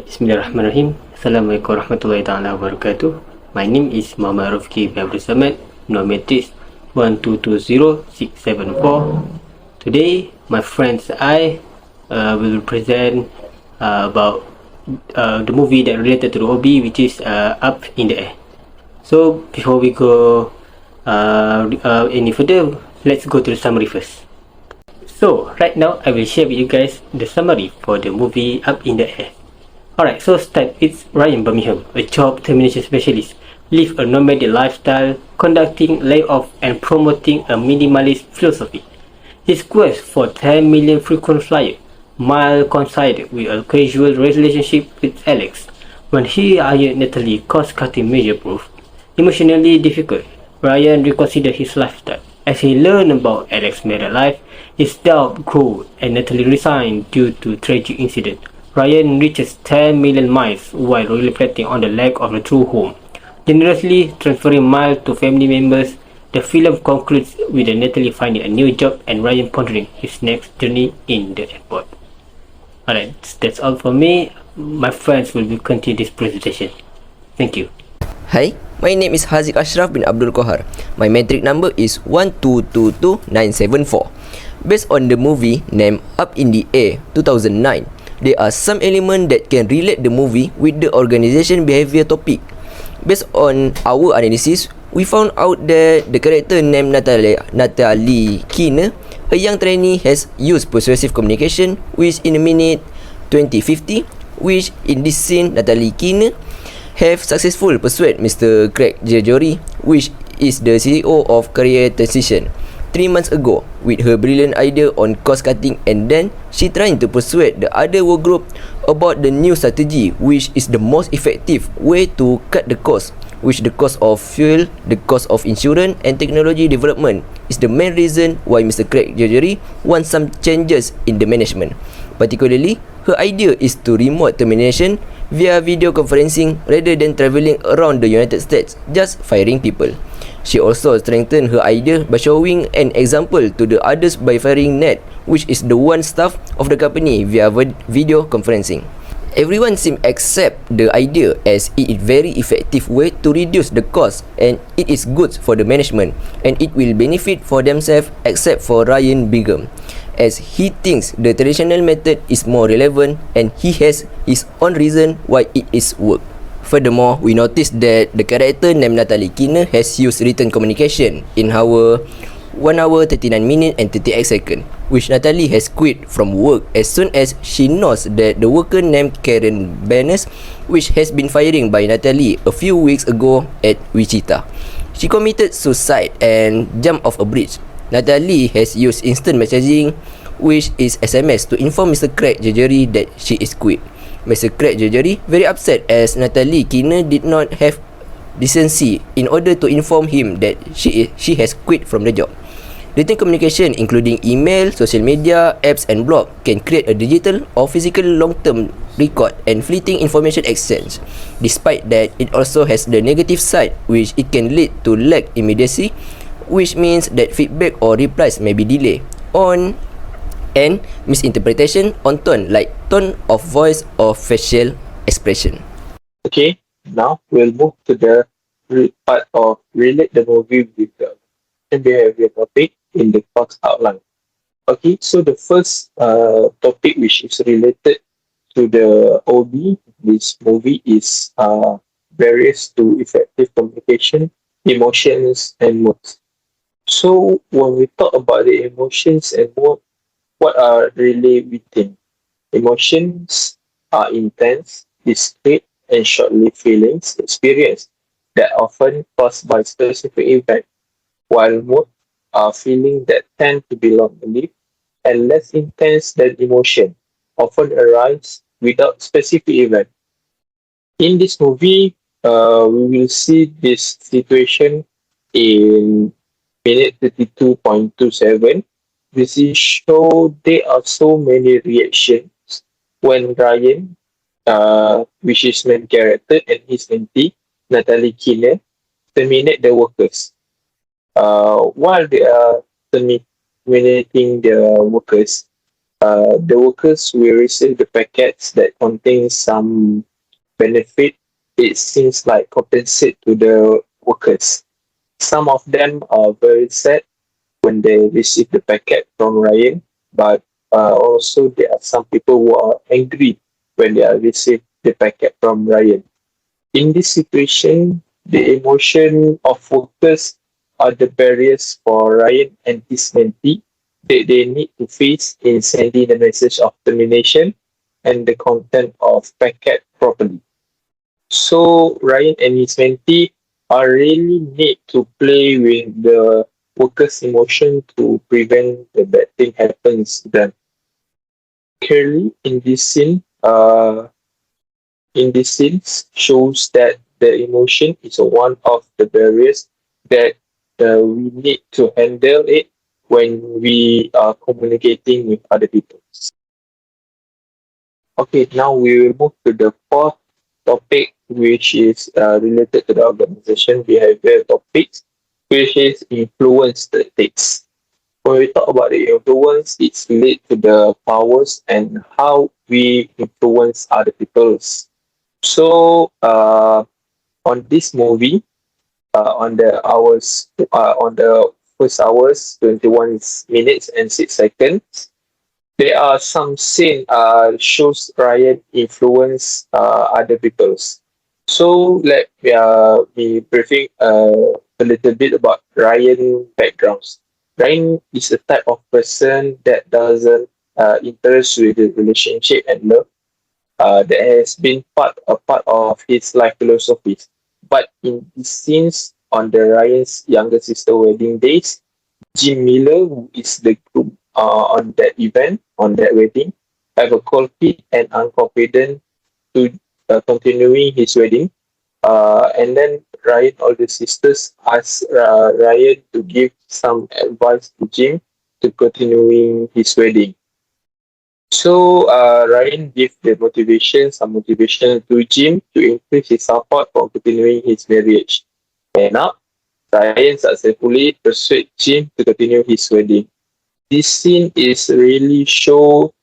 Bismillahirrahmanirrahim. Assalamualaikum warahmatullahi taala wabarakatuh. My name is Muhammad Rafki Abdul Samad, Matrix 1220674. Today, my friends and I will present about the movie that related to the OB, which is Up in the Air. So, before we go any further, let's go to the summary first. So, right now, I will share with you guys the summary for the movie Up in the Air. Alright, so start. It's Ryan Birmingham, a job termination specialist, live a nomadic lifestyle, conducting layoff and promoting a minimalist philosophy. His quest for 10 million frequent flyer mild coincided with a casual relationship with Alex. When he hired Natalie, cost-cutting measure proved emotionally difficult. Ryan reconsidered his lifestyle. As he learned about Alex's married life, his doubt grew and Natalie resigned due to tragic incident. Ryan reaches 10 million miles while reflecting on the lack of a true home. Generously transferring miles to family members, the film concludes with Natalie finding a new job and Ryan pondering his next journey in the airport. Alright, that's all for me. My friends will continue this presentation. Thank you. Hi, my name is Haziq Ashraf bin Abdul Kohar. My metric number is 1222974. Based on the movie named Up in the Air 2009, there are some elements that can relate the movie with the organization behavior topic. Based on our analysis, we found out that the character named Natalie Keener, a young trainee, has used persuasive communication, which in a minute 2050, which in this scene, Natalie Keener have successfully persuaded Mr. Craig Gregory, which is the CEO of Career Transition, 3 months ago with her brilliant idea on cost cutting, and then she trying to persuade the other work group about the new strategy, which is the most effective way to cut the cost, which the cost of fuel, the cost of insurance and technology development is the main reason why Mr. Craig Gregory wants some changes in the management. Particularly, her idea is to remote termination via video conferencing rather than travelling around the United States just firing people. She also strengthened her idea by showing an example to the others by firing Ned, which is the one staff of the company, via video conferencing. Everyone seemed accept the idea as it is very effective way to reduce the cost and it is good for the management and it will benefit for themselves except for Ryan Bingham, as he thinks the traditional method is more relevant and he has his own reason why it is work. Furthermore, we noticed that the character named Natalie Keener has used written communication in our 1 hour 39 minutes and 38 seconds, which Natalie has quit from work as soon as she knows that the worker named Karen Barnes, which has been firing by Natalie a few weeks ago at Wichita. She committed suicide and jumped off a bridge. Natalie has used instant messaging, which is SMS, to inform Mr. Craig Gregory that she is quit. Mr. Craig Gregory very upset as Natalie Keener did not have decency in order to inform him that she has quit from the job. Written communication, including email, social media, apps and blog, can create a digital or physical long-term record and fleeting information exchange. Despite that, it also has the negative side, which it can lead to lack immediacy, which means that feedback or replies may be delayed on and misinterpretation on tone, like tone of voice or facial expression. Okay, now we'll move to the part of relate the movie with the behavior topic in the course outline. Okay, so the first topic which is related to the OB, this movie is barriers to effective communication, emotions and moods. So when we talk about the emotions and mood, what are really within? Emotions are intense, discrete, and short-lived feelings experienced that often caused by specific event, while mood are feelings that tend to be long-lived and less intense than emotion, often arise without specific event. In this movie, we will see this situation in minute 32.27. This is show there are so many reactions when Ryan, which is main character, and his auntie, Natalie Keener, terminate the workers. While they are terminating the workers, The workers will receive the packets that contain some benefit. It seems like compensate to the workers. Some of them are very sad when they receive the packet from Ryan, but also there are some people who are angry when they are receive the packet from Ryan. In this situation, the emotion of workers are the barriers for Ryan and his mentee that they need to face in sending the message of termination and the content of packet properly. So Ryan and his mentee are really need to play with the workers' emotion to prevent the bad thing happens to them. Clearly, in this scene shows that the emotion is one of the barriers that we need to handle it when we are communicating with other people. Okay, now we will move to the fourth topic, which is related to the organization behavior topics, which is influence tactics. When we talk about the influence, it's related to the powers and how we influence other people's. So, on this movie, on the first hours, 21 minutes and 6 seconds, there are some scene shows Ryan influence other people's. So let me briefing a little bit about Ryan backgrounds. Ryan is a type of person that doesn't interest with the relationship and love. That has been a part of his life philosophy. But in the scenes on the Ryan's younger sister wedding days, Jim Miller, who is the groom on that event, on that wedding, have a cold feet and unconfident to continuing his wedding. And then Ryan, all the sisters, ask Ryan to give some advice to Jim to continuing his wedding. So Ryan gave some motivation to Jim to increase his support for continuing his marriage. And now Ryan successfully persuade Jim to continue his wedding. This scene is really show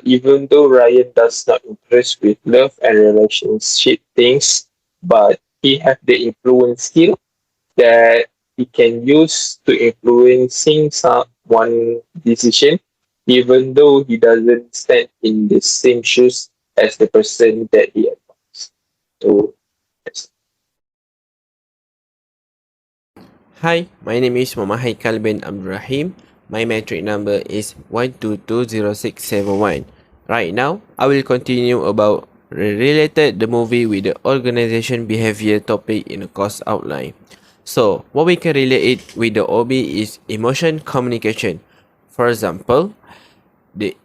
even though Ryan does not impress with love and relationship things, but he have the influence skill that he can use to influencing someone decision, even though he doesn't stand in the same shoes as the person that he admires. So yes. Hi, my name is Muhammad Haikal bin Abdul Rahim. My metric number is 1220671. Right now, I will continue about related the movie with the organization behavior topic in the course outline. So, what we can relate it with the OB is emotion communication. For example,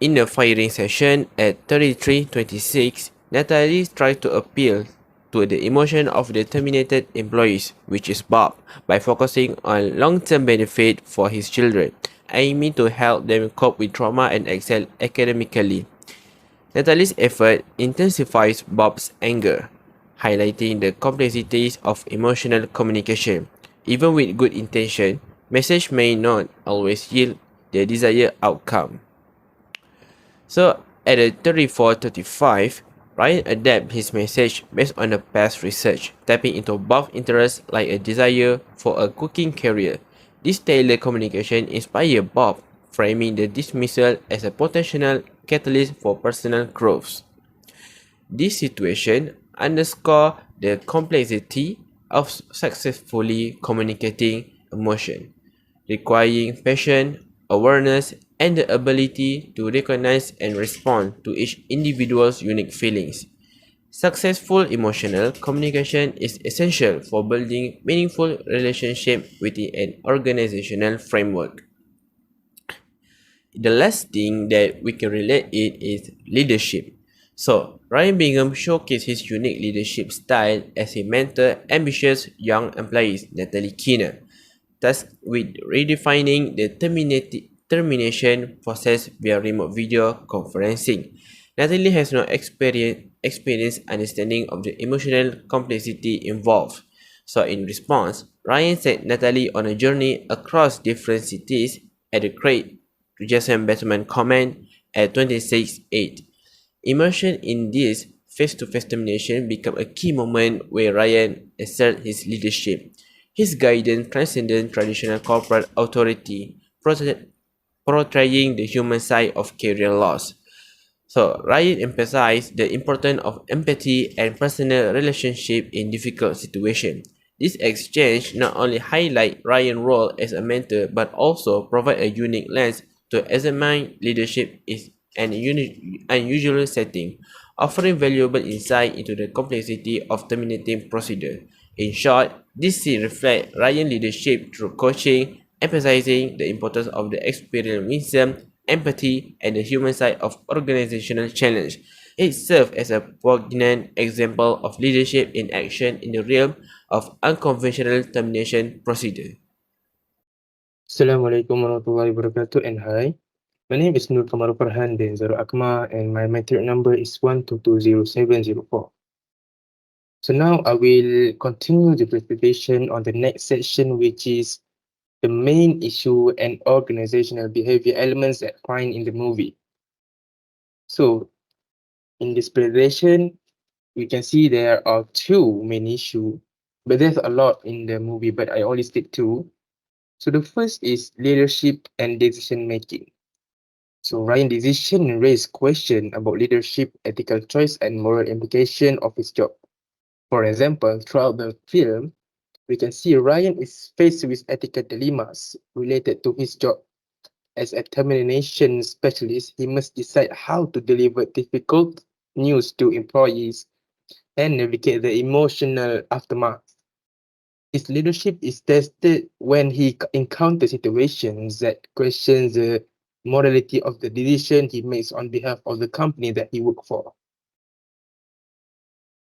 in the firing session at 3326, Natalie tried to appeal to the emotion of the terminated employees, which is Bob, by focusing on long-term benefit for his children, aiming to help them cope with trauma and excel academically. Natalie's effort intensifies Bob's anger, highlighting the complexities of emotional communication. Even with good intention, message may not always yield the desired outcome. So at the 34-35, Ryan adapts his message based on the past research, tapping into Bob's interests like a desire for a cooking career. This tailored communication inspired Bob, framing the dismissal as a potential catalyst for personal growth. This situation underscores the complexity of successfully communicating emotion, requiring patience, awareness, and the ability to recognize and respond to each individual's unique feelings. Successful emotional communication is essential for building meaningful relationships within an organizational framework. The last thing that we can relate it is leadership. So, Ryan Bingham showcased his unique leadership style as he mentored ambitious young employees, Natalie Keener, tasked with redefining the termination process via remote video conferencing. Natalie has no experience understanding of the emotional complexity involved. So in response, Ryan sent Natalie on a journey across different cities at a great Jason Bateman comment, at 26:08. Immersion in this face-to-face termination became a key moment where Ryan asserted his leadership. His guidance transcended traditional corporate authority, portraying the human side of career loss. So Ryan emphasized the importance of empathy and personal relationship in difficult situations. This exchange not only highlight Ryan's role as a mentor but also provide a unique lens to examine leadership in an unusual setting, offering valuable insight into the complexity of terminating procedure. In short, this scene reflects Ryan's leadership through coaching, emphasizing the importance of the experiential wisdom, empathy, and the human side of organizational challenge. It serves as a poignant example of leadership in action in the realm of unconventional termination procedure. Assalamualaikum warahmatullahi wabarakatuh and hi. My name is Nur Kamaru Farhan bin Zaro Akma and my metric number is 1220704. So now I will continue the presentation on the next section, which is the main issue and organizational behavior elements that find in the movie. So in this presentation, we can see there are two main issues, but there's a lot in the movie, but I only stick two. So the first is leadership and decision making. So Ryan's decision raised question about leadership, ethical choice, and moral implication of his job. For example, throughout the film, we can see Ryan is faced with ethical dilemmas related to his job. As a termination specialist, he must decide how to deliver difficult news to employees and navigate the emotional aftermath. His leadership is tested when he encounters situations that question the morality of the decision he makes on behalf of the company that he works for.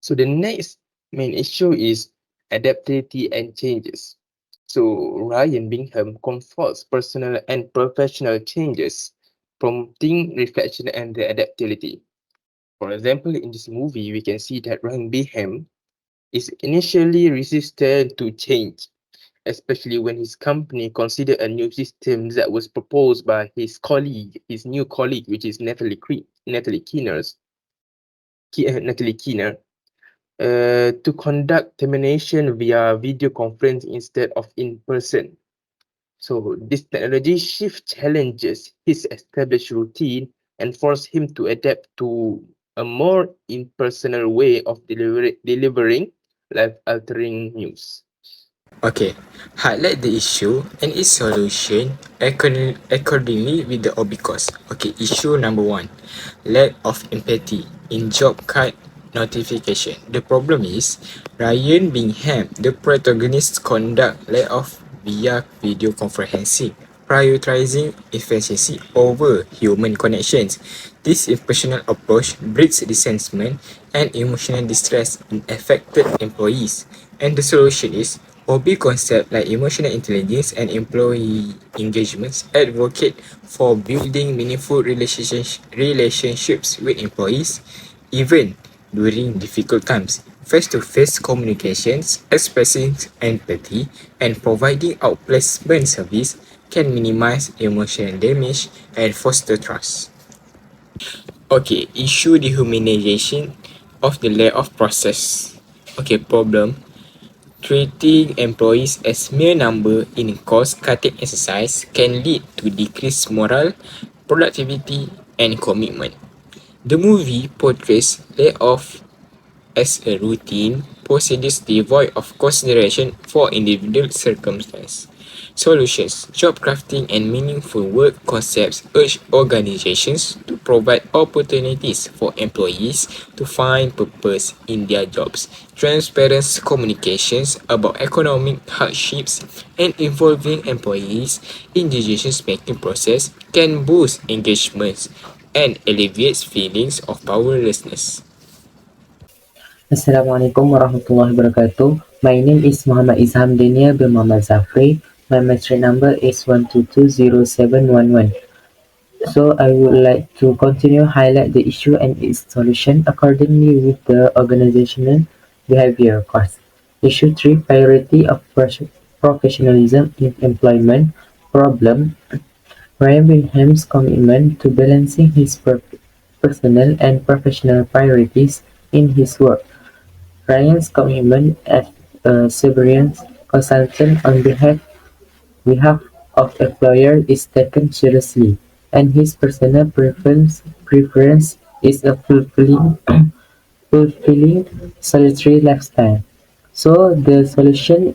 So the next main issue is adaptability and changes. So Ryan Bingham comforts personal and professional changes, prompting reflection and the adaptability. For example, in this movie, we can see that Ryan Bingham is initially resistant to change, especially when his company considered a new system that was proposed by his new colleague, which is Natalie Keener, to conduct termination via video conference instead of in person. So this technology shift challenges his established routine and force him to adapt to a more impersonal way of delivering life-altering news. Okay, highlight the issue and its solution accordingly with the OB course. Okay, issue number one, lack of empathy in job cut notification. The problem is Ryan Bingham, the protagonist, conduct layoff via video conferencing, prioritizing efficiency over human connections. This impersonal approach breeds resentment and emotional distress in affected employees. And the solution is OB concept like emotional intelligence and employee engagements advocate for building meaningful relationships with employees even during difficult times. Face-to-face communications, expressing empathy, and providing outplacement service can minimize emotional damage and foster trust. Okay, issue dehumanization of the layoff process. Okay, problem. Treating employees as mere number in cost-cutting exercise can lead to decreased morale, productivity, and commitment. The movie portrays layoff as a routine procedure devoid of consideration for individual circumstances. Solutions, job crafting, and meaningful work concepts urge organizations to provide opportunities for employees to find purpose in their jobs. Transparent communications about economic hardships and involving employees in decision-making process can boost engagement and alleviate feelings of powerlessness. Assalamualaikum warahmatullahi wabarakatuh. My name is Muhammad Izham Dania bin Muhammad Zafri. My matric number is 1220711. So I would like to continue highlight the issue and its solution accordingly with the organizational behavior course. Issue 3, priority of professionalism in employment problem. Ryan Binham's commitment to balancing his personal and professional priorities in his work. Ryan's commitment as a severance consultant on behalf of employer is taken seriously, and his personal preference is a fulfilling solitary lifestyle. So the solution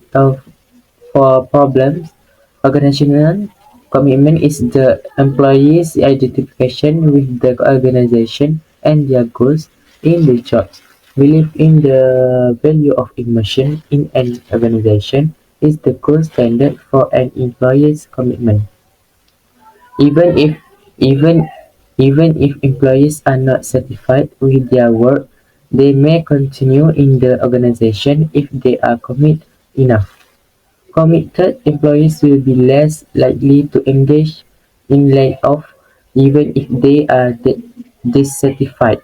for problems organizational commitment is the employee's identification with the organization and their goals in the job. Belief in the value of immersion in an organization is the gold standard for an employee's commitment. Even if even even if employees are not satisfied with their work, they may continue in the organization if they are committed enough. Committed employees will be less likely to engage in layoff even if they are dissatisfied.